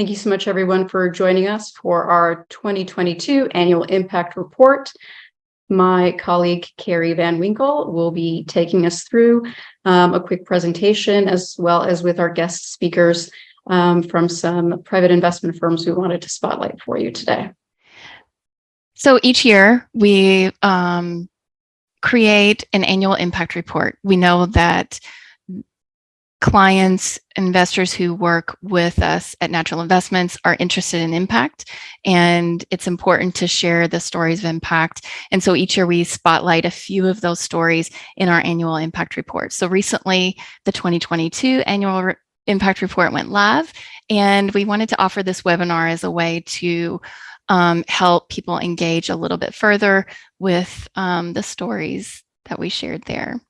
Thank you so much, everyone, for joining us for our 2022 Annual Impact Report. My colleague, Carrie VanWinkle, will be taking us through a quick presentation, as well as with our guest speakers from some private investment firms we wanted to spotlight for you today. So each year we create an annual impact report. We know that clients, investors who work with us at Natural Investments are interested in impact, and it's important to share the stories of impact. And so each year we spotlight a few of those stories in our annual impact report. So recently, the 2022 annual impact report went live, and we wanted to offer this webinar as a way to help people engage a little bit further with the stories that we shared there.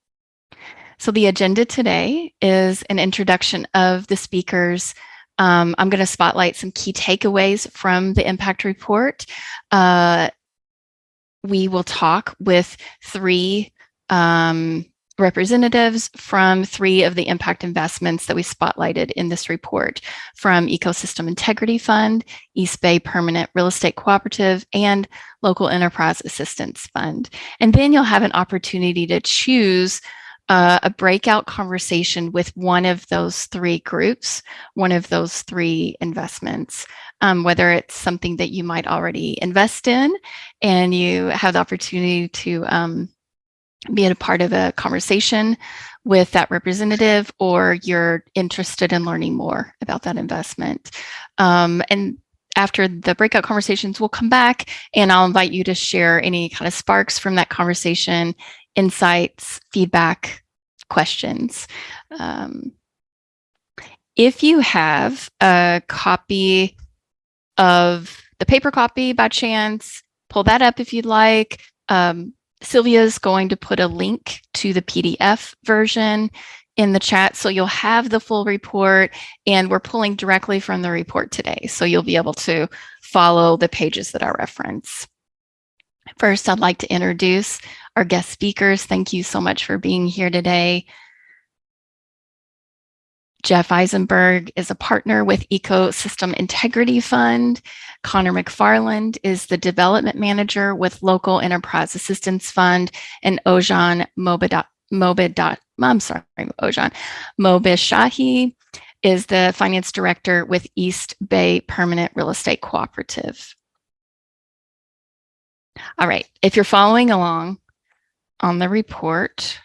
So the agenda today is an introduction of the speakers. I'm going to spotlight some key takeaways from the impact report. We will talk with three representatives from three of the impact investments that we spotlighted in this report, from Ecosystem Integrity Fund, East Bay Permanent Real Estate Cooperative, and Local Enterprise Assistance Fund. And then you'll have an opportunity to choose a breakout conversation with one of those three groups, one of those three investments, whether it's something that you might already invest in and you have the opportunity to be a part of a conversation with that representative, or you're interested in learning more about that investment. And after the breakout conversations, we'll come back and I'll invite you to share any kind of sparks from that conversation, insights, feedback, questions. If you have a copy of the paper copy by chance, pull that up if you'd like. Sylvia's going to put a link to the PDF version in the chat, so you'll have the full report, and we're pulling directly from the report today, so you'll be able to follow the pages that I reference. First, I'd like to introduce our guest speakers. Thank you so much for being here today. Geoff Eisenberg is a partner with Ecosystem Integrity Fund. Conor McFarland is the development manager with Local Enterprise Assistance Fund, and Ojan Mobedshahi is the finance director with East Bay Permanent Real Estate Cooperative. All right, if you're following along on the report,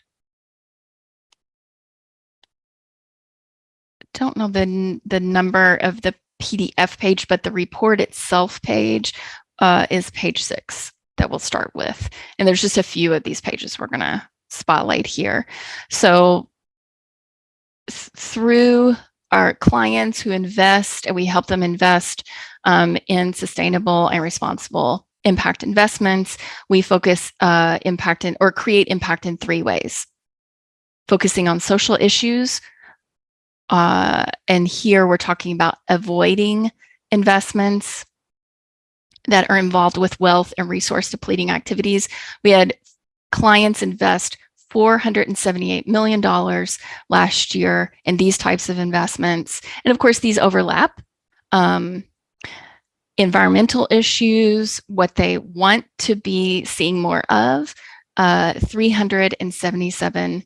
don't know the number of the PDF page, but the report itself page is page 6 that we'll start with. And there's just a few of these pages we're going to spotlight here. So through our clients who invest, and we help them invest in sustainable and responsible impact investments, we focus create impact in 3 ways. Focusing on social issues, and here we're talking about avoiding investments that are involved with wealth and resource depleting activities. We had clients invest $478 million last year in these types of investments. And of course, these overlap. Environmental issues, what they want to be seeing more of, 377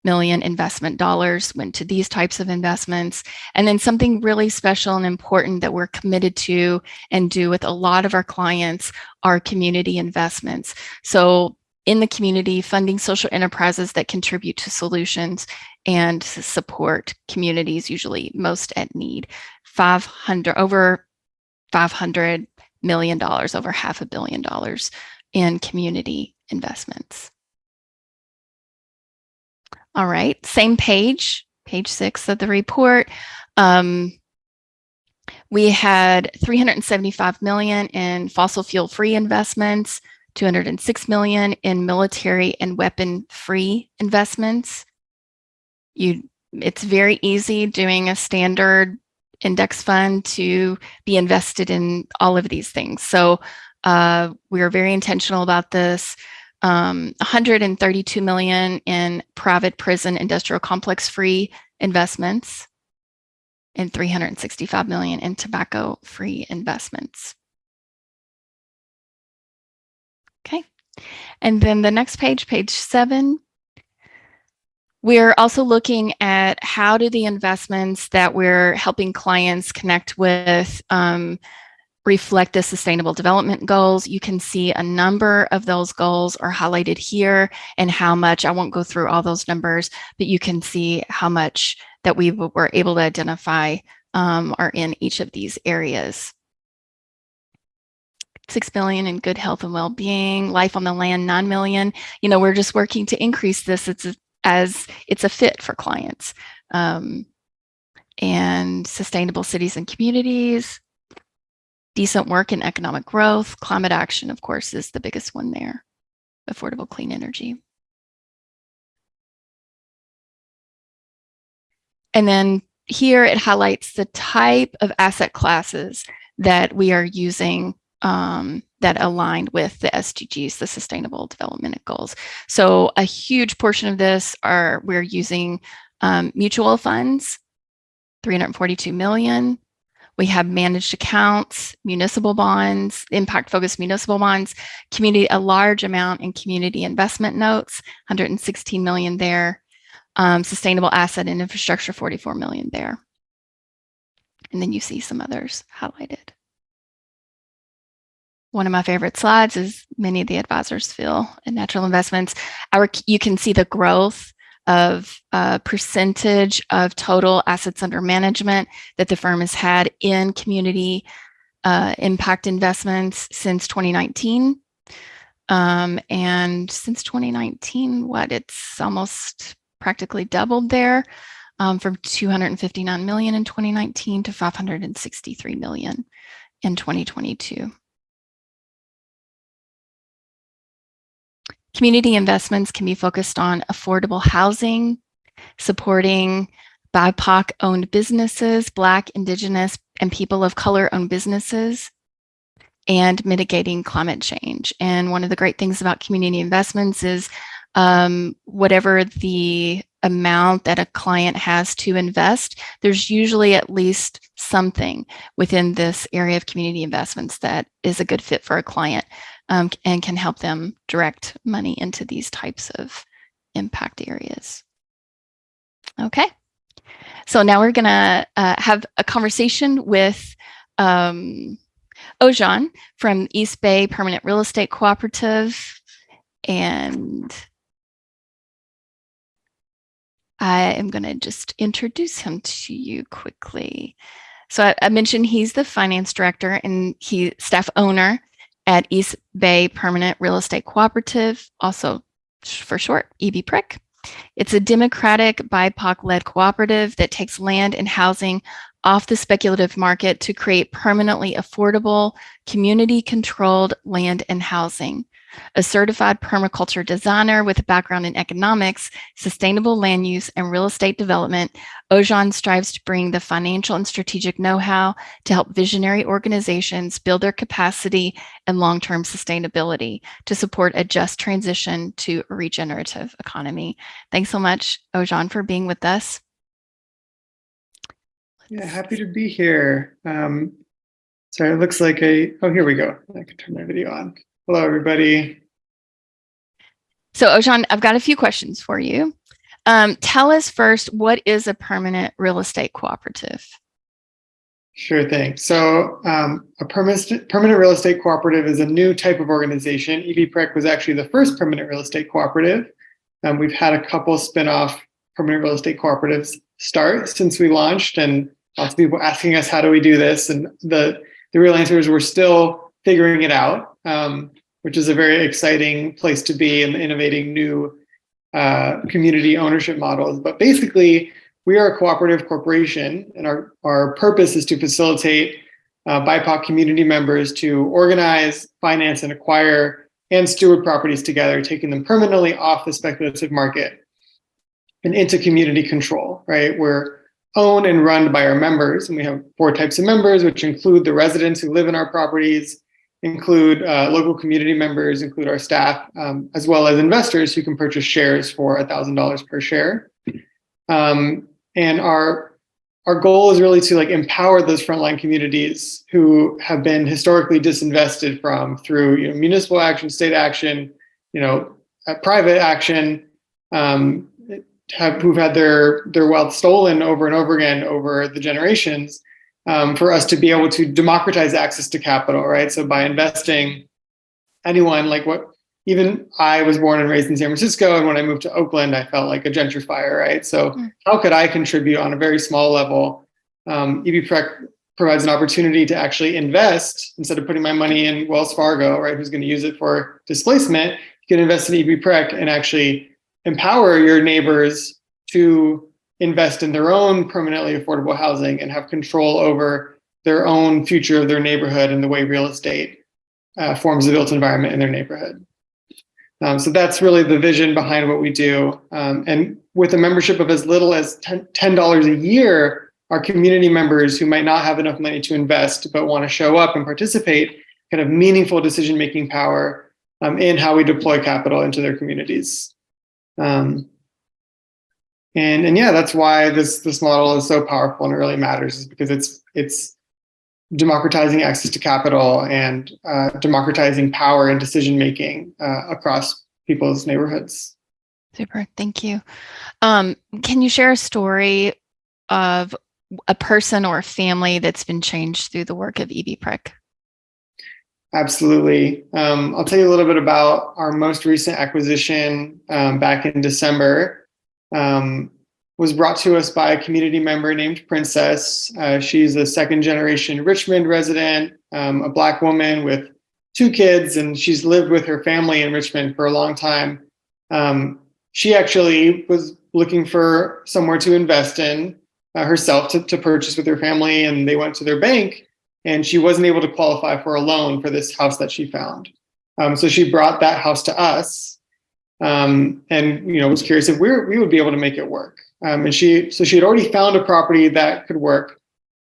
million investment dollars went to these types of investments. And then something really special and important that we're committed to and do with a lot of our clients are community investments. So in the community, funding social enterprises that contribute to solutions and support communities, usually most at need. Over $500 million, over $500 million in community investments. All right, same page 6 of the report. We had $375 million in fossil fuel-free investments, $206 million in military and weapon-free investments. It's very easy doing a standard index fund to be invested in all of these things. So we are very intentional about this. $132 million in private prison industrial complex free investments and $365 million in tobacco-free investments. Okay, and then the next page, page 7, we're also looking at how do the investments that we're helping clients connect with reflect the sustainable development goals. You can see a number of those goals are highlighted here and how much, I won't go through all those numbers, but you can see how much that we were able to identify are in each of these areas. 6 billion in good health and well-being, life on the land, 9 million. You know, we're just working to increase this as it's a fit for clients. And sustainable cities and communities, decent work and economic growth, climate action, of course, is the biggest one there, affordable clean energy. And then here it highlights the type of asset classes that we are using that aligned with the SDGs, the Sustainable Development Goals. So a huge portion of this we're using mutual funds, 342 million. We have managed accounts, municipal bonds, impact-focused municipal bonds, a large amount in community investment notes, 116 million there. Sustainable asset and infrastructure, 44 million there. And then you see some others highlighted. One of my favorite slides is many of the advisors feel in natural investments. You can see the growth of percentage of total assets under management that the firm has had in community impact investments since 2019. And since 2019, it's almost practically doubled there, from 259 million in 2019 to 563 million in 2022. Community investments can be focused on affordable housing, supporting BIPOC-owned businesses, Black, Indigenous, and people of color-owned businesses, and mitigating climate change. And one of the great things about community investments is whatever the amount that a client has to invest, there's usually at least something within this area of community investments that is a good fit for a client and can help them direct money into these types of impact areas. Okay, so now we're gonna have a conversation with Ojan from East Bay Permanent Real Estate Cooperative, and I am going to just introduce him to you quickly. So I mentioned he's the finance director and staff owner at East Bay Permanent Real Estate Cooperative, also for short, EBPRIC. It's a democratic, BIPOC-led cooperative that takes land and housing off the speculative market to create permanently affordable, community-controlled land and housing. A certified permaculture designer with a background in economics, sustainable land use, and real estate development, Ojan strives to bring the financial and strategic know-how to help visionary organizations build their capacity and long-term sustainability to support a just transition to a regenerative economy. Thanks so much, Ojan, for being with us. Yeah, happy to be here. Sorry, it looks like oh, here we go. I can turn my video on. Hello, everybody. So Ojan, I've got a few questions for you. Tell us first, what is a permanent real estate cooperative? Sure thing. So a permanent real estate cooperative is a new type of organization. EBPREC was actually the first permanent real estate cooperative. We've had a couple spin-off permanent real estate cooperatives start since we launched, and lots of people asking us, how do we do this? And the real answer is we're still figuring it out, which is a very exciting place to be in innovating new community ownership models. But basically, we are a cooperative corporation, and our purpose is to facilitate BIPOC community members to organize, finance, and acquire and steward properties together, taking them permanently off the speculative market and into community control, right? We're owned and run by our members, and we have 4 types of members, which include the residents who live in our properties, include local community members, include our staff, as well as investors who can purchase shares for $1,000 per share. And our our goal is really to like empower those frontline communities who have been historically disinvested from through municipal action, state action, private action, who've had their wealth stolen over and over again over the generations, for us to be able to democratize access to capital, right? So by investing, anyone even I was born and raised in San Francisco, and when I moved to Oakland, I felt like a gentrifier, right? So how could I contribute on a very small level? EBPrec provides an opportunity to actually invest instead of putting my money in Wells Fargo, right? Who's going to use it for displacement? You can invest in EBPrec and actually empower your neighbors to invest in their own permanently affordable housing and have control over their own future of their neighborhood and the way real estate forms the built environment in their neighborhood. So that's really the vision behind what we do. And with a membership of as little as $10 a year, our community members who might not have enough money to invest but want to show up and participate can have meaningful decision-making power in how we deploy capital into their communities. And yeah, that's why this model is so powerful and it really matters, is because it's democratizing access to capital and democratizing power and decision-making across people's neighborhoods. Super, thank you. Can you share a story of a person or a family that's been changed through the work of EBPrec? Absolutely. I'll tell you a little bit about our most recent acquisition back in December. Was brought to us by a community member named Princess. She's a second-generation Richmond resident, a Black woman with 2 kids, and she's lived with her family in Richmond for a long time. She actually was looking for somewhere to invest in herself to purchase with her family, and they went to their bank, and she wasn't able to qualify for a loan for this house that she found. So she brought that house to us, and was curious if we would be able to make it work. And she had already found a property that could work.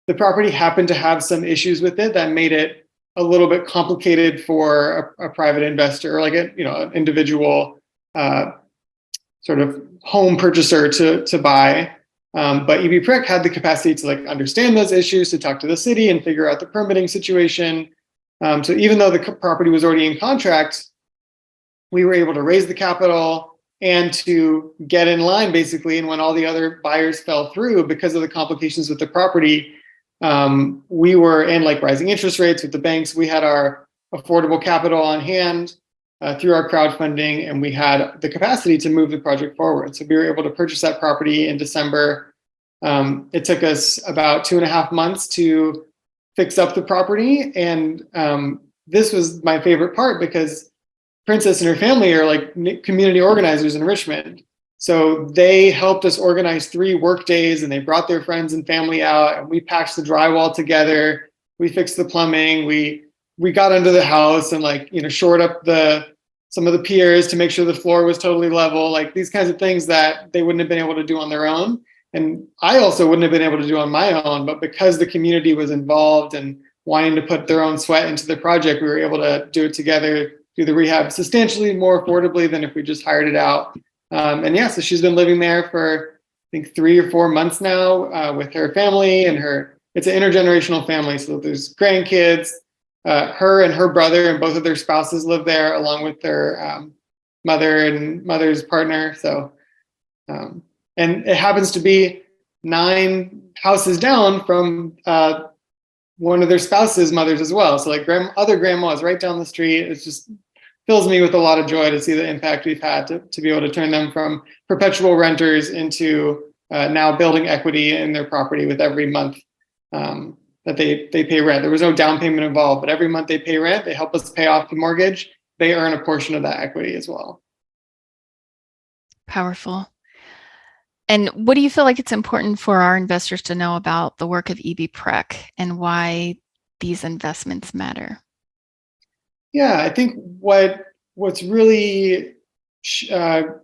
The property happened to have some issues with it that made it a little bit complicated for a private investor, or like an individual sort of home purchaser to buy. But EBPrec had the capacity to understand those issues, to talk to the city and figure out the permitting situation. So even though the property was already in contract, we were able to raise the capital and to get in line, basically. And when all the other buyers fell through because of the complications with the property, we were in rising interest rates with the banks. We had our affordable capital on hand through our crowdfunding, and we had the capacity to move the project forward. So we were able to purchase that property in December. It took us about 2.5 months to fix up the property. And this was my favorite part, because Princess and her family are community organizers in Richmond. So they helped us organize 3 work days, and they brought their friends and family out, and we patched the drywall together. We fixed the plumbing. We got under the house and shored up some of the piers to make sure the floor was totally level, these kinds of things that they wouldn't have been able to do on their own. And I also wouldn't have been able to do on my own, but because the community was involved and wanting to put their own sweat into the project, we were able to do it together, do the rehab substantially more affordably than if we just hired it out. And yeah, so she's been living there for, I think, 3 or 4 months now with her family, and it's an intergenerational family. So there's grandkids, her and her brother and both of their spouses live there, along with their mother and mother's partner. So, and it happens to be 9 houses down from one of their spouses' mothers as well. So other grandmas right down the street. It's just fills me with a lot of joy to see the impact we've had to be able to turn them from perpetual renters into now building equity in their property with every month that they pay rent. There was no down payment involved, but every month they pay rent, they help us pay off the mortgage. They earn a portion of that equity as well. Powerful. And what do you feel like it's important for our investors to know about the work of EBPrec and why these investments matter? Yeah, I think what's really sort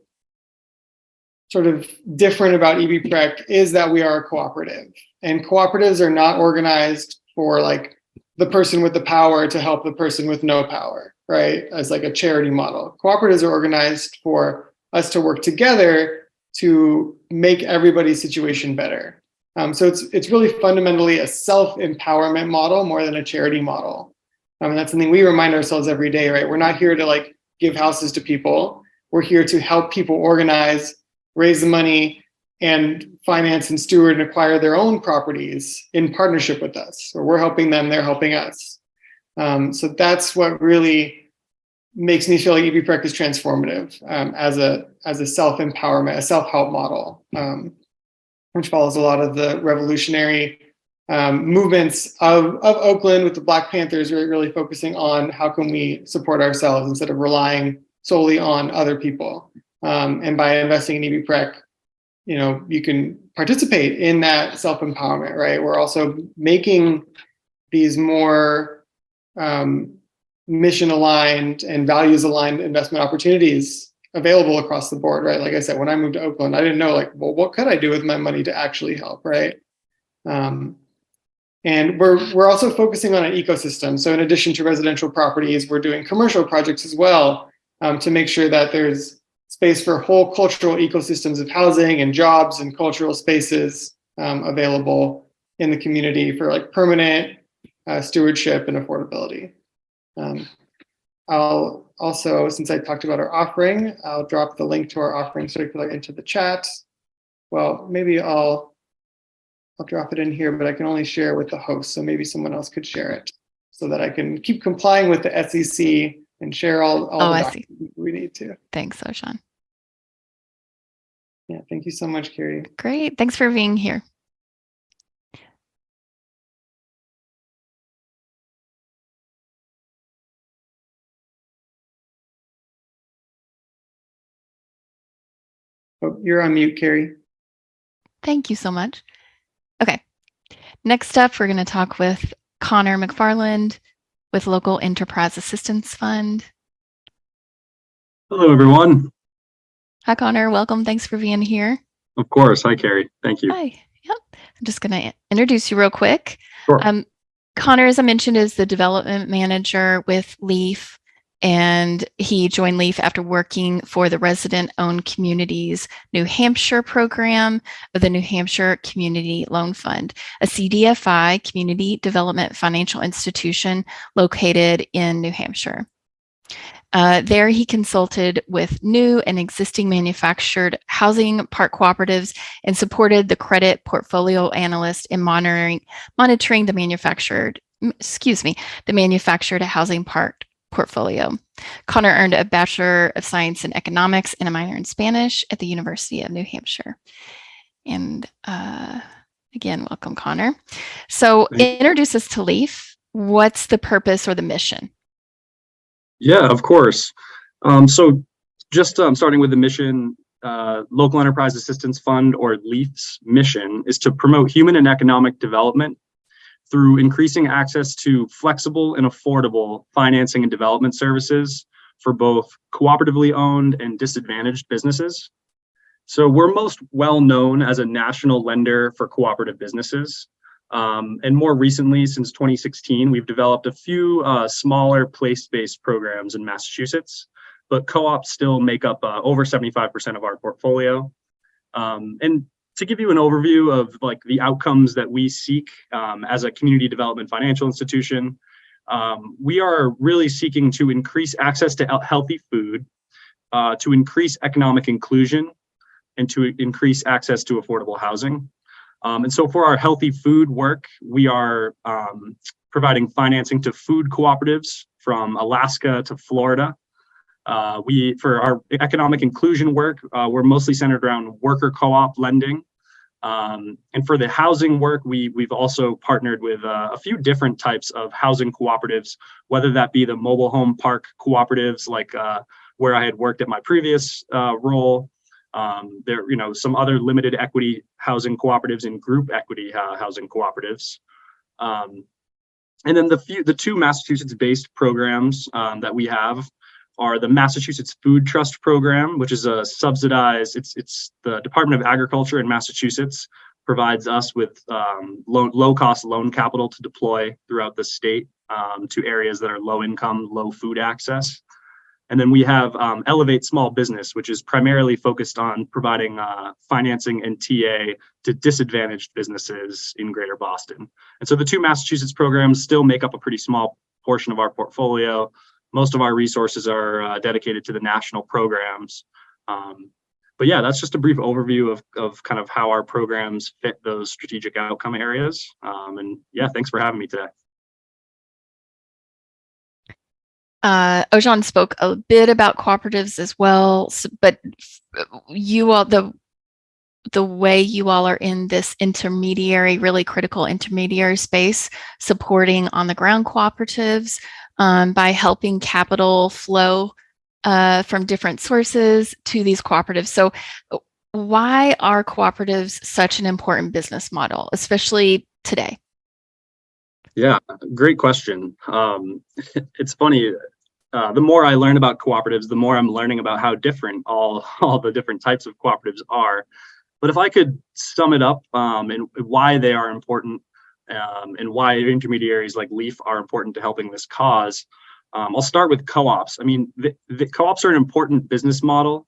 of different about EBPrec is that we are a cooperative, and cooperatives are not organized for the person with the power to help the person with no power, right? As a charity model. Cooperatives are organized for us to work together to make everybody's situation better. So it's really fundamentally a self-empowerment model more than a charity model. And that's something we remind ourselves every day, right? We're not here to like give houses to people. We're here to help people organize, raise the money, and finance and steward and acquire their own properties in partnership with us. So we're helping them, they're helping us. So that's what really makes me feel like EBPREC is transformative as a self-empowerment, a self-help model, which follows a lot of the revolutionary movements of Oakland with the Black Panthers, really focusing on how can we support ourselves instead of relying solely on other people. And by investing in EBPREC, you can participate in that self-empowerment, right? We're also making these more mission-aligned and values-aligned investment opportunities available across the board, right? Like I said, when I moved to Oakland, I didn't know, like, well, what could I do with my money to actually help, right? And we're also focusing on an ecosystem. So in addition to residential properties, we're doing commercial projects as well to make sure that there's space for whole cultural ecosystems of housing and jobs and cultural spaces available in the community for like permanent stewardship and affordability. I'll also, since I talked about our offering, I'll drop the link to our offering circular into the chat. Well, maybe I'll drop it in here, but I can only share with the host. So maybe someone else could share it so that I can keep complying with the SEC and share all the documents we need to. Thanks, Ojan. Yeah, thank you so much, Carrie. Great. Thanks for being here. Oh, you're on mute, Carrie. Thank you so much. Okay. Next up, we're going to talk with Conor McFarland with Local Enterprise Assistance Fund. Hello, everyone. Hi, Conor. Welcome. Thanks for being here. Of course. Hi, Carrie. Thank you. Hi. Yep. I'm just going to introduce you real quick. Sure. Conor, as I mentioned, is the development manager with LEAF, and he joined LEAF after working for the Resident-Owned Communities New Hampshire program of the New Hampshire Community Loan Fund, a CDFI, Community Development Financial Institution located in New Hampshire. There he consulted with new and existing manufactured housing park cooperatives and supported the credit portfolio analyst in monitoring the manufactured housing park portfolio. Conor earned a Bachelor of Science in Economics and a minor in Spanish at the University of New Hampshire. And again, welcome, Conor. So introduce us to LEAF. What's the purpose or the mission? Yeah, of course. So just starting with the mission, Local Enterprise Assistance Fund, or LEAF's mission, is to promote human and economic development through increasing access to flexible and affordable financing and development services for both cooperatively owned and disadvantaged businesses. So we're most well known as a national lender for cooperative businesses. And more recently, since 2016, we've developed a few smaller place-based programs in Massachusetts, but co-ops still make up over 75% of our portfolio. And to give you an overview of like the outcomes that we seek as a community development financial institution, we are really seeking to increase access to healthy food, to increase economic inclusion, and to increase access to affordable housing. And so for our healthy food work, we are providing financing to food cooperatives from Alaska to Florida. For our economic inclusion work, we're mostly centered around worker co-op lending. And for the housing work, we've also partnered with a few different types of housing cooperatives, whether that be the mobile home park cooperatives, like where I had worked at my previous role. There, some other limited equity housing cooperatives and group equity housing cooperatives. And then the two Massachusetts-based programs that we have are the Massachusetts Food Trust Program, which is a subsidized, it's the Department of Agriculture in Massachusetts provides us with low-cost loan capital to deploy throughout the state to areas that are low income, low food access. And then we have Elevate Small Business, which is primarily focused on providing financing and TA to disadvantaged businesses in Greater Boston. And so the two Massachusetts programs still make up a pretty small portion of our portfolio. Most of our resources are dedicated to the national programs. But yeah, that's just a brief overview of kind of how our programs fit those strategic outcome areas. And yeah, thanks for having me today. Ojan spoke a bit about cooperatives as well, but you all, the way you all are in this intermediary, really critical intermediary space, supporting on the ground cooperatives by helping capital flow from different sources to these cooperatives. So why are cooperatives such an important business model, especially today? Yeah, great question. It's funny. The more I learn about cooperatives, the more I'm learning about how different all the different types of cooperatives are. But if I could sum it up and why they are important and why intermediaries like Leaf are important to helping this cause, I'll start with co-ops. I mean, the co-ops are an important business model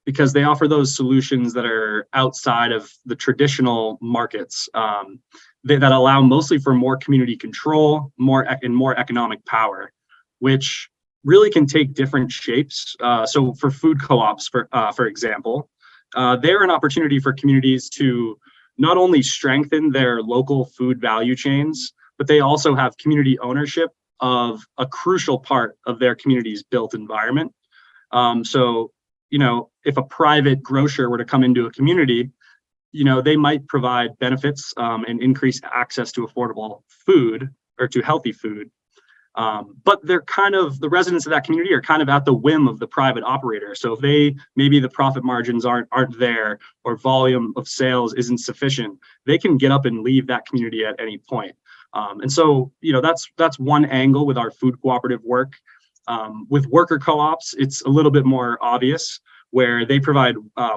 because they offer those solutions that are outside of the traditional markets that allow mostly for more community control, more economic power, which really can take different shapes. So for food co-ops, for example, they're an opportunity for communities to not only strengthen their local food value chains, but they also have community ownership of a crucial part of their community's built environment. So, if a private grocer were to come into a community, they might provide benefits and increase access to affordable food or to healthy food. But they're the residents of that community are kind of at the whim of the private operator. So if maybe the profit margins aren't there or volume of sales isn't sufficient, they can get up and leave that community at any point. And so, that's one angle with our food cooperative work. With worker co-ops, it's a little bit more obvious, where they provide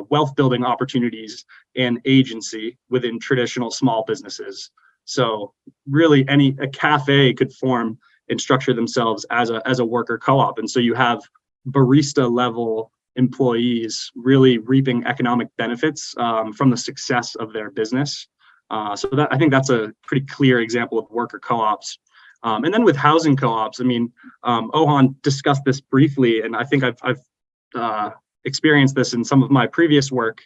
wealth building opportunities and agency within traditional small businesses. So really a cafe could form and structure themselves as a worker co-op. And so you have barista level employees really reaping economic benefits from the success of their business. So I think that's a pretty clear example of worker co-ops. And then with housing co-ops, I mean, Ojan discussed this briefly, and I think I've experienced this in some of my previous work,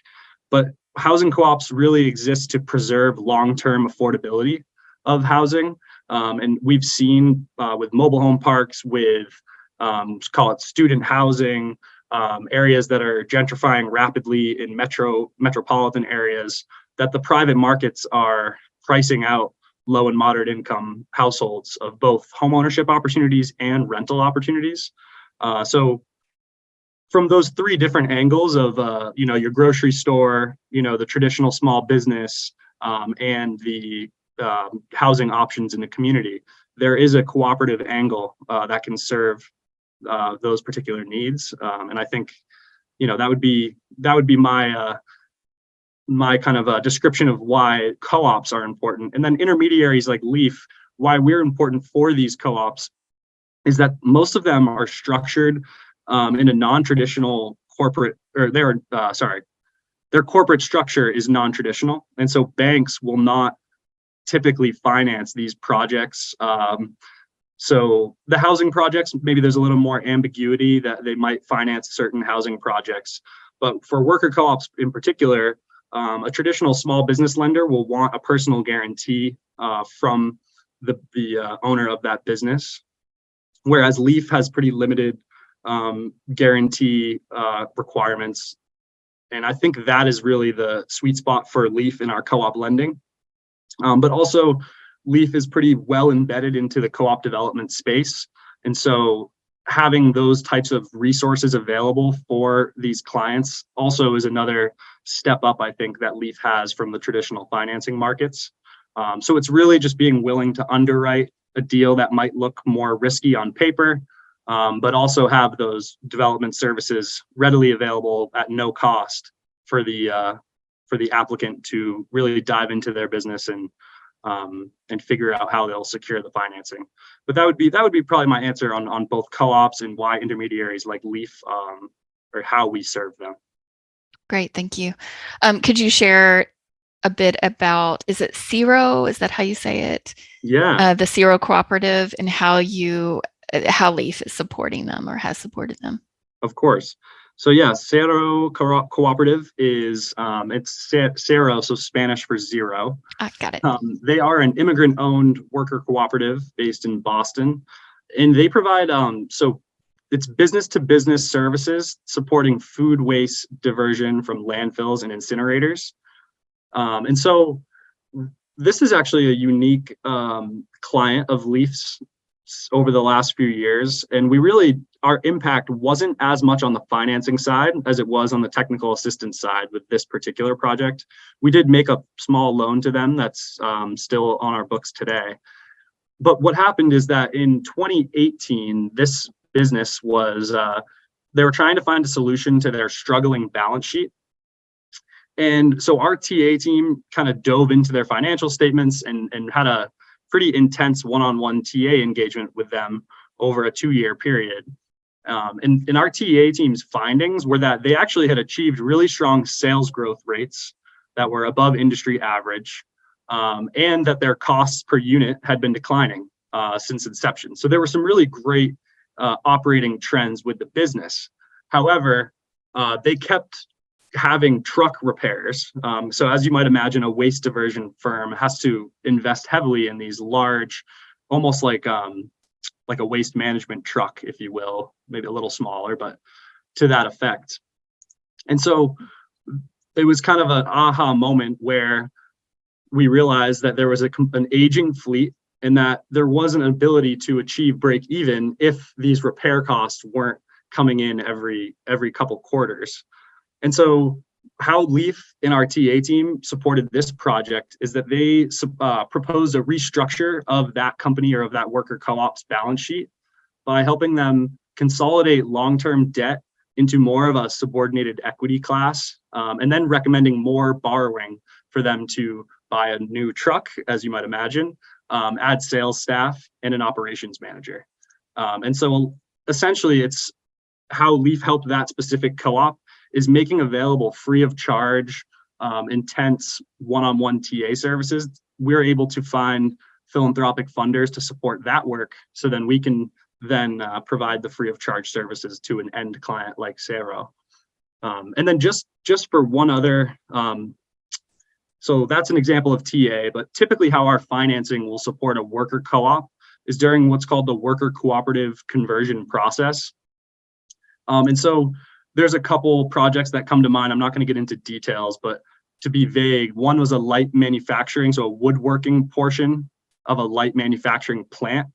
but housing co-ops really exist to preserve long-term affordability of housing. And we've seen with mobile home parks, with call it student housing, areas that are gentrifying rapidly in metropolitan areas, that the private markets are pricing out low and moderate income households of both home ownership opportunities and rental opportunities. So from those three different angles of your grocery store, the traditional small business, and the housing options in the community, there is a cooperative angle that can serve those particular needs. And I think that would be my kind of description of why co-ops are important. And then intermediaries like Leaf, why we're important for these co-ops is that most of them are structured in a non-traditional corporate, or their corporate structure is non-traditional. And so banks will not typically finance these projects. So the housing projects, maybe there's a little more ambiguity that they might finance certain housing projects. But for worker co-ops in particular, a traditional small business lender will want a personal guarantee from the owner of that business, whereas Leaf has pretty limited guarantee requirements. And I think that is really the sweet spot for Leaf in our co-op lending. But also, Leaf is pretty well embedded into the co-op development space. And so having those types of resources available for these clients also is another step up, I think, that Leaf has from the traditional financing markets. So it's really just being willing to underwrite a deal that might look more risky on paper, but also have those development services readily available at no cost for the applicant to really dive into their business and and figure out how they'll secure the financing. But that would be probably my answer on both co-ops and why intermediaries like Leaf, or how we serve them. Great, thank you. Could you share a bit about, is it CERO? Is that how you say it? Yeah. The CERO Cooperative, and how Leaf is supporting them or has supported them. Of course. So yeah, CERO Cooperative is, it's CERO, so Spanish for zero. Got it. They are an immigrant-owned worker cooperative based in Boston, and they provide, so it's business-to-business services supporting food waste diversion from landfills and incinerators. And so this is actually a unique client of Leaf's over the last few years. And our impact wasn't as much on the financing side as it was on the technical assistance side with this particular project. We did make a small loan to them that's still on our books today. But what happened is that in 2018, this business was, they were trying to find a solution to their struggling balance sheet. And so our TA team kind of dove into their financial statements and had a pretty intense one-on-one TA engagement with them over a 2-year period. And our TA team's findings were that they actually had achieved really strong sales growth rates that were above industry average, and that their costs per unit had been declining since inception. So there were some really great operating trends with the business. However, they kept having truck repairs. So as you might imagine, a waste diversion firm has to invest heavily in these large, almost like a waste management truck, if you will, maybe a little smaller, but to that effect. And so it was kind of an aha moment where we realized that there was an aging fleet and that there was an ability to achieve break even if these repair costs weren't coming in every couple quarters. And so how Leaf in our TA team supported this project is that they proposed a restructure of that company or of that worker co-op's balance sheet by helping them consolidate long-term debt into more of a subordinated equity class, and then recommending more borrowing for them to buy a new truck, as you might imagine, add sales staff and an operations manager. And so essentially it's how Leaf helped that specific co-op is making available free of charge, intense one-on-one TA services. We're able to find philanthropic funders to support that work, so then we can then provide the free of charge services to an end client like CERO. And then just for one other, so that's an example of TA, but typically how our financing will support a worker co-op is during what's called the worker cooperative conversion process. And so there's a couple projects that come to mind. I'm not going to get into details, but to be vague, one was a light manufacturing, so a woodworking portion of a light manufacturing plant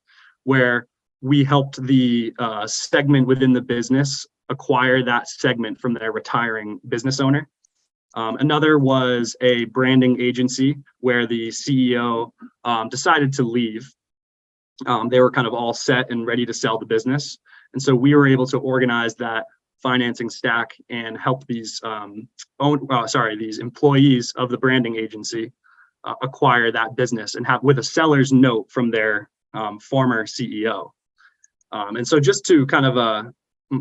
where we helped the segment within the business acquire that segment from their retiring business owner. Another was a branding agency where the CEO decided to leave. They were kind of all set and ready to sell the business. And so we were able to organize that financing stack and help these these employees of the branding agency acquire that business and have with a seller's note from their former CEO. And so just to kind of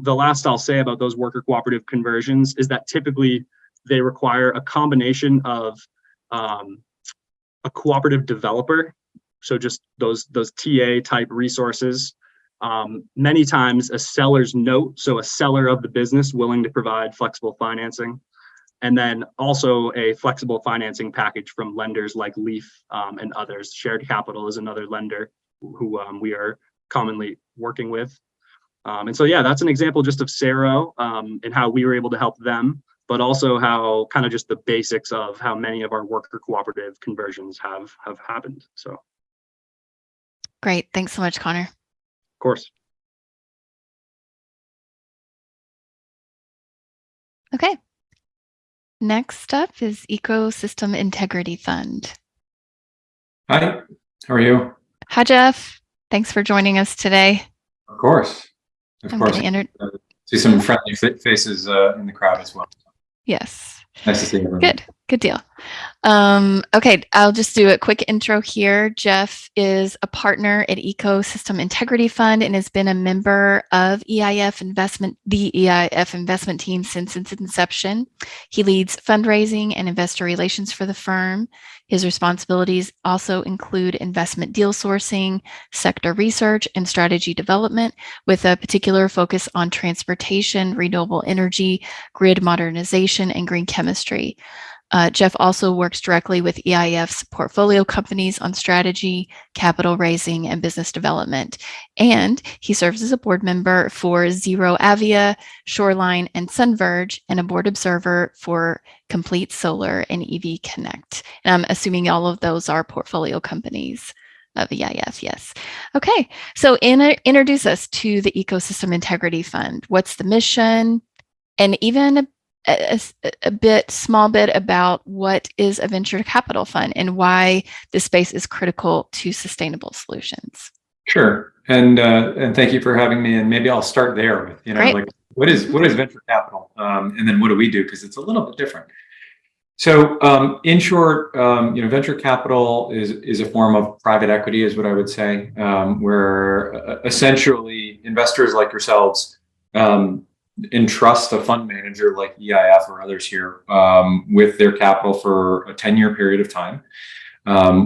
the last I'll say about those worker cooperative conversions is that typically they require a combination of a cooperative developer, so just those TA type resources. Many times a seller's note, so a seller of the business willing to provide flexible financing, and then also a flexible financing package from lenders like Leaf and others. Shared Capital is another lender who we are commonly working with. And so, yeah, that's an example just of CERO and how we were able to help them, but also how kind of just the basics of how many of our worker cooperative conversions have happened. So. Great. Thanks so much, Conor. Of course. Okay. Next up is Ecosystem Integrity Fund. Hi, how are you? Hi, Geoff. Thanks for joining us today. Of course. Of course. See some friendly faces in the crowd as well. Yes. Nice to see everyone. Good. Good deal. Okay, I'll just do a quick intro here. Geoff is a partner at Ecosystem Integrity Fund and has been a member of the EIF investment team since its inception. He leads fundraising and investor relations for the firm. His responsibilities also include investment deal sourcing, sector research, and strategy development, with a particular focus on transportation, renewable energy, grid modernization, and green chemistry. Geoff also works directly with EIF's portfolio companies on strategy, capital raising, and business development. And he serves as a board member for Zero Avia, Shoreline, and Sunverge, and a board observer for Complete Solar and EV Connect. And I'm assuming all of those are portfolio companies of EIF, yes. Okay, so introduce us to the Ecosystem Integrity Fund. What's the mission? And even a small bit about what is a venture capital fund and why this space is critical to sustainable solutions. Sure, and thank you for having me. And maybe I'll start there with Great. like what is venture capital, and then what do we do, because it's a little bit different. So in short, venture capital is a form of private equity, is what I would say, where essentially investors like yourselves entrust a fund manager like EIF or others here with their capital for a 10-year period of time,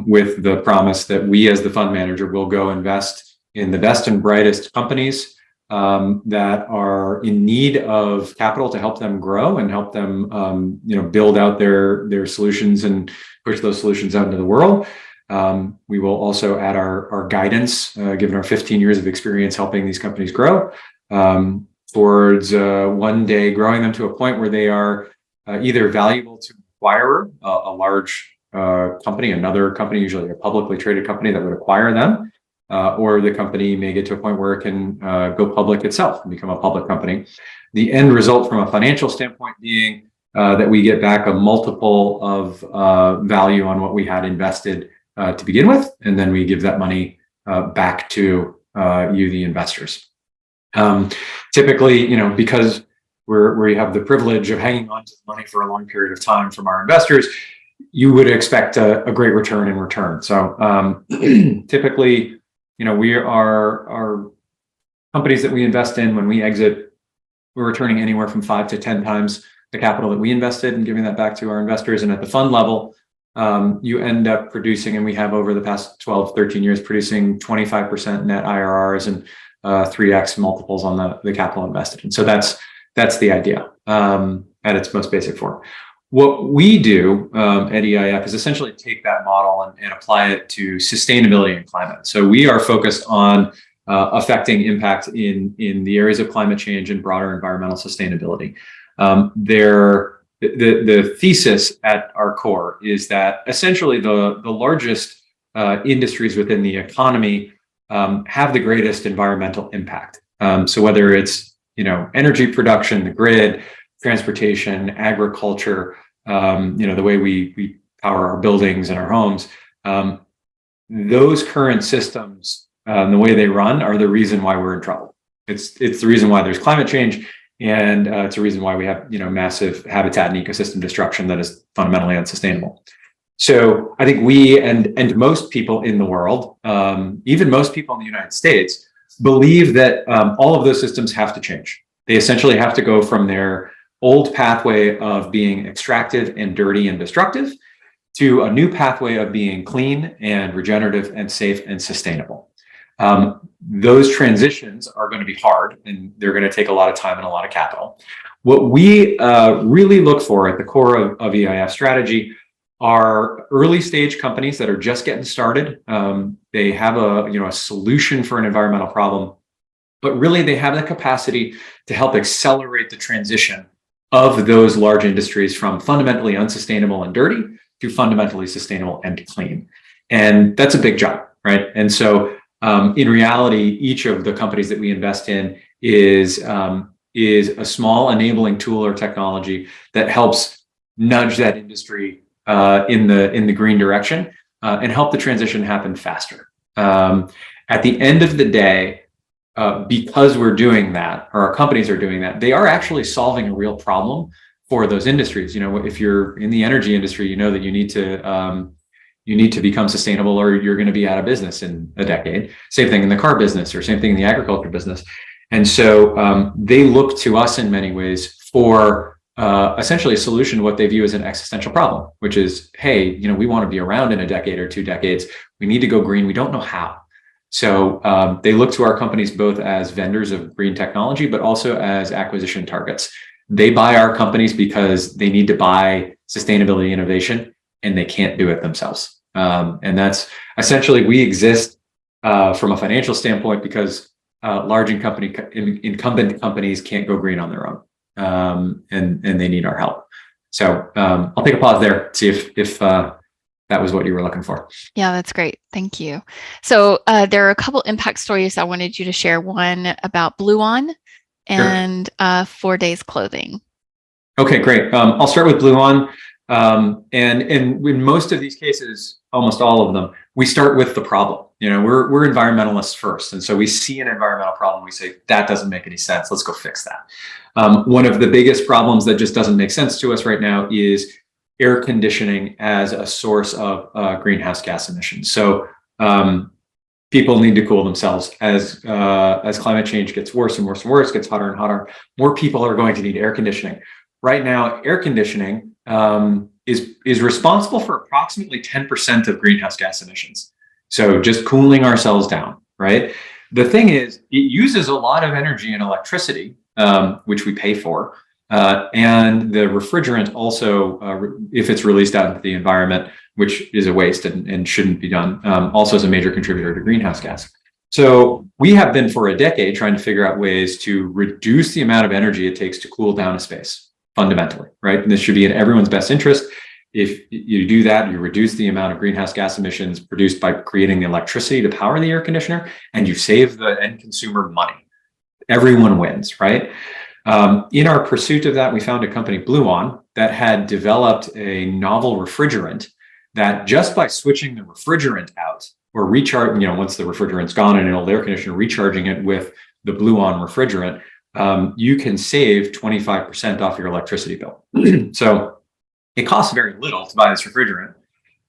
with the promise that we as the fund manager will go invest in the best and brightest companies that are in need of capital to help them grow and help them build out their solutions and push those solutions out into the world. We will also add our guidance, given our 15 years of experience helping these companies grow, towards one day growing them to a point where they are either valuable to acquire a large company, another company, usually a publicly traded company that would acquire them, or the company may get to a point where it can go public itself and become a public company. The end result from a financial standpoint being that we get back a multiple of value on what we had invested to begin with, and then we give that money back to you, the investors. Typically, because we have the privilege of hanging on to the money for a long period of time from our investors, you would expect a great return in return. So typically, we are companies that we invest in. When we exit, we're returning anywhere from 5 to 10 times the capital that we invested and giving that back to our investors. And at the fund level, you end up producing, and we have over the past 12, 13 years, producing 25% net IRRs and 3x multiples on the capital invested. And so that's the idea at its most basic form. What we do at EIF is essentially take that model and apply it to sustainability and climate. So we are focused on affecting impact in the areas of climate change and broader environmental sustainability. The thesis at our core is that essentially the largest industries within the economy have the greatest environmental impact. So whether it's energy production, the grid, transportation, agriculture, the way we power our buildings and our homes, those current systems, the way they run, are the reason why we're in trouble. It's the reason why there's climate change, and it's a reason why we have massive habitat and ecosystem destruction that is fundamentally unsustainable. So I think we and most people in the world, even most people in the United States, believe that all of those systems have to change. They essentially have to go from their old pathway of being extractive and dirty and destructive to a new pathway of being clean and regenerative and safe and sustainable. Those transitions are going to be hard, and they're going to take a lot of time and a lot of capital. What we really look for at the core of EIF strategy are early stage companies that are just getting started. They have a solution for an environmental problem, but really they have the capacity to help accelerate the transition of those large industries from fundamentally unsustainable and dirty to fundamentally sustainable and clean. And that's a big job, right? And so in reality, each of the companies that we invest in is a small enabling tool or technology that helps nudge that industry in the green direction and help the transition happen faster. At the end of the day, because we're doing that, or our companies are doing that, they are actually solving a real problem for those industries. If you're in the energy industry, you know that you need to become sustainable or you're going to be out of business in a decade. Same thing in the car business or same thing in the agriculture business. And so they look to us in many ways for essentially a solution to what they view as an existential problem, which is, hey, we want to be around in a decade or 2 decades. We need to go green. We don't know how. So they look to our companies both as vendors of green technology, but also as acquisition targets. They buy our companies because they need to buy sustainability innovation and they can't do it themselves. And that's essentially, we exist from a financial standpoint because large incumbent companies can't go green on their own, and they need our help. So I'll take a pause there, see if that was what you were looking for. Yeah, that's great. Thank you. So there are a couple impact stories I wanted you to share. One about Bluon and 4 Days Clothing. Okay, great. I'll start with Bluon. And in most of these cases, almost all of them, we start with the problem. We're environmentalists first. And so we see an environmental problem. We say, that doesn't make any sense. Let's go fix that. One of the biggest problems that just doesn't make sense to us right now is air conditioning as a source of greenhouse gas emissions. So people need to cool themselves as climate change gets worse and worse and worse, gets hotter and hotter. More people are going to need air conditioning. Right now, air conditioning is responsible for approximately 10% of greenhouse gas emissions. So just cooling ourselves down, right? The thing is, it uses a lot of energy and electricity, which we pay for. And the refrigerant also, if it's released out into the environment, which is a waste and shouldn't be done, also is a major contributor to greenhouse gas. So we have been for a decade trying to figure out ways to reduce the amount of energy it takes to cool down a space, fundamentally, right? And this should be in everyone's best interest. If you do that, you reduce the amount of greenhouse gas emissions produced by creating the electricity to power the air conditioner, and you save the end consumer money. Everyone wins, right? In our pursuit of that, we found a company, Bluon, that had developed a novel refrigerant that just by switching the refrigerant out or recharging, once the refrigerant's gone in an old air conditioner, recharging it with the Bluon refrigerant, you can save 25% off your electricity bill. So it costs very little to buy this refrigerant.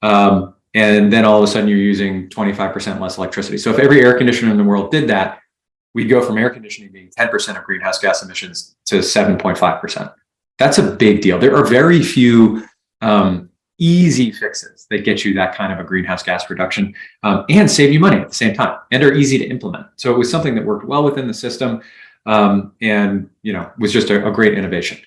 And then all of a sudden you're using 25% less electricity. So if every air conditioner in the world did that, we'd go from air conditioning being 10% of greenhouse gas emissions to 7.5%. That's a big deal. There are very few easy fixes that get you that kind of a greenhouse gas reduction and save you money at the same time and are easy to implement. So it was something that worked well within the system and was just a great innovation.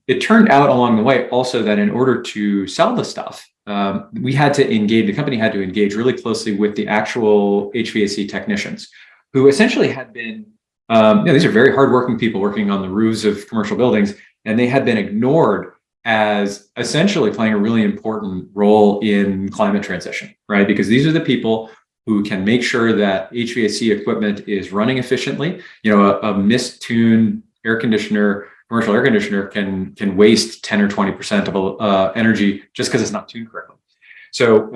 It turned out along the way also that in order to sell the stuff, the company had to engage really closely with the actual HVAC technicians, who essentially had been, these are very hardworking people working on the roofs of commercial buildings, and they had been ignored as essentially playing a really important role in climate transition, right? Because these are the people who can make sure that HVAC equipment is running efficiently. A mistuned air conditioner, commercial air conditioner can waste 10 or 20% of energy just because it's not tuned correctly. So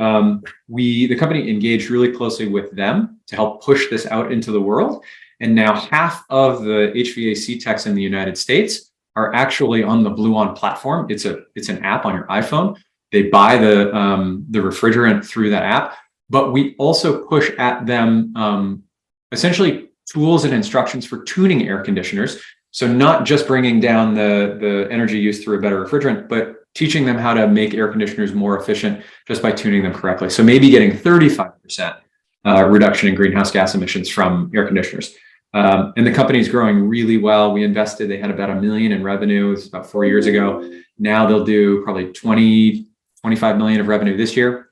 the company engaged really closely with them to help push this out into the world. And now half of the HVAC techs in the United States are actually on the Bluon platform. It's an app on your iPhone. They buy the refrigerant through that app, but we also push at them essentially tools and instructions for tuning air conditioners. So not just bringing down the energy use through a better refrigerant, but teaching them how to make air conditioners more efficient just by tuning them correctly. So maybe getting 35% reduction in greenhouse gas emissions from air conditioners. And the company is growing really well. We invested, they had about $1 million in revenue. It was about 4 years ago. Now they'll do probably 25 million of revenue this year.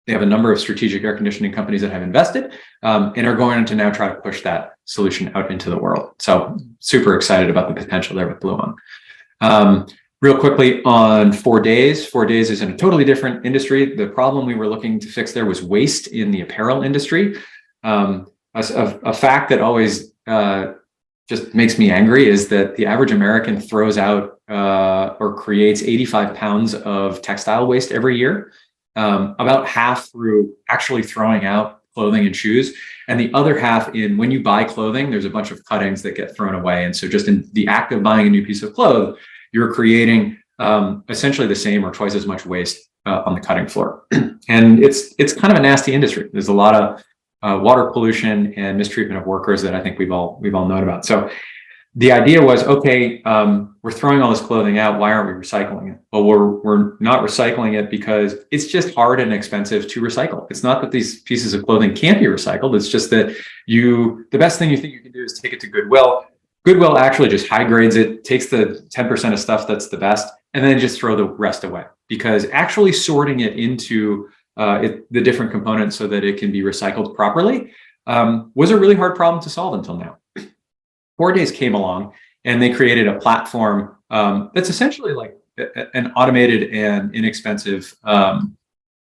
They have a number of strategic air conditioning companies that have invested and are going to now try to push that solution out into the world. So super excited about the potential there with Bluon. Real quickly on 4 Days. 4 Days is in a totally different industry. The problem we were looking to fix there was waste in the apparel industry. A fact that always just makes me angry is that the average American throws out or creates 85 pounds of textile waste every year. About half through actually throwing out clothing and shoes, and the other half in when you buy clothing, there's a bunch of cuttings that get thrown away. And so just in the act of buying a new piece of clothes, you're creating essentially the same or twice as much waste on the cutting floor. And it's kind of a nasty industry. There's a lot of water pollution and mistreatment of workers that I think we've all known about. So the idea was, okay, we're throwing all this clothing out. Why aren't we recycling it? Well, we're not recycling it because it's just hard and expensive to recycle. It's not that these pieces of clothing can't be recycled. It's just that the best thing you think you can do is take it to Goodwill. Goodwill actually just high grades it, takes the 10% of stuff that's the best, and then just throw the rest away. Because actually sorting it into the different components so that it can be recycled properly was a really hard problem to solve until now. 4 Days came along and they created a platform that's essentially like an automated and inexpensive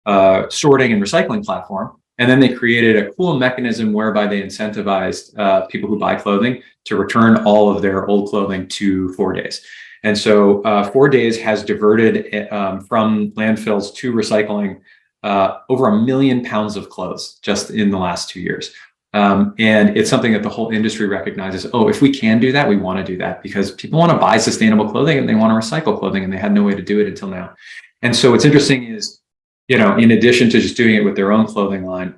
sorting and recycling platform. And then they created a cool mechanism whereby they incentivized people who buy clothing to return all of their old clothing to 4 Days. And so 4 Days has diverted from landfills to recycling over 1 million pounds of clothes just in the last 2 years. And it's something that the whole industry recognizes. Oh, if we can do that, we want to do that because people want to buy sustainable clothing and they want to recycle clothing and they had no way to do it until now. And so what's interesting is, in addition to just doing it with their own clothing line,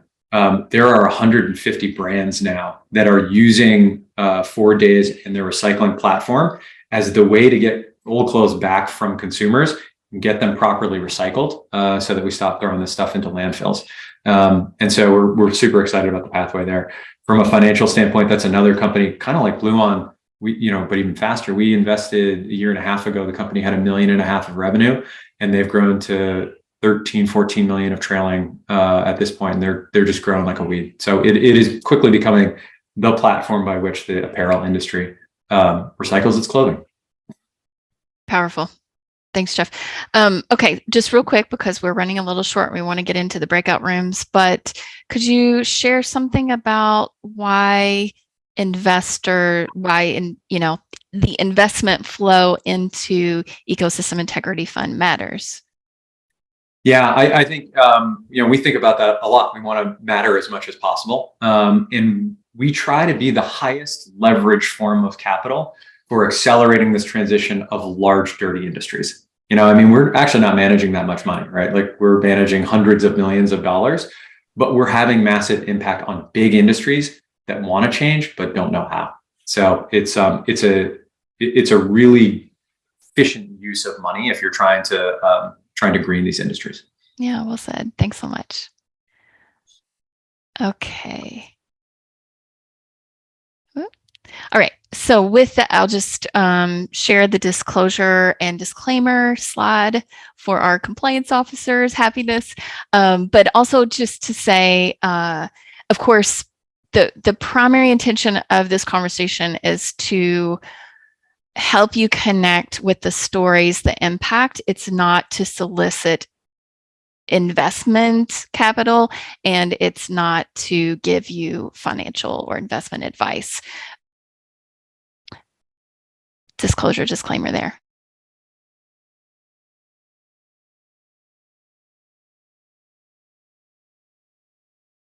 there are 150 brands now that are using 4 Days and their recycling platform as the way to get old clothes back from consumers and get them properly recycled so that we stop throwing this stuff into landfills. And so we're super excited about the pathway there. From a financial standpoint, that's another company, kind of like Blue On, but even faster. We invested 1.5 years ago. The company had $1.5 million of revenue, and they've grown to 13-14 million of trailing at this point. And they're just growing like a weed. So it is quickly becoming the platform by which the apparel industry recycles its clothing. Powerful. Thanks, Geoff. Okay, just real quick, because we're running a little short, we want to get into the breakout rooms, but could you share something about why the investment flow into Ecosystem Integrity Fund matters? Yeah, I think, we think about that a lot. We want to matter as much as possible. And we try to be the highest leverage form of capital for accelerating this transition of large, dirty industries. We're actually not managing that much money, right? Like we're managing hundreds of millions of dollars, but we're having massive impact on big industries that want to change, but don't know how. So it's a really efficient use of money if you're trying to green these industries. Yeah, well said. Thanks so much. Okay. All right. So with that, I'll just share the disclosure and disclaimer slide for our compliance officers' happiness. But also just to say, of course, the primary intention of this conversation is to help you connect with the stories, the impact. It's not to solicit investment capital, and it's not to give you financial or investment advice. Disclosure, disclaimer there.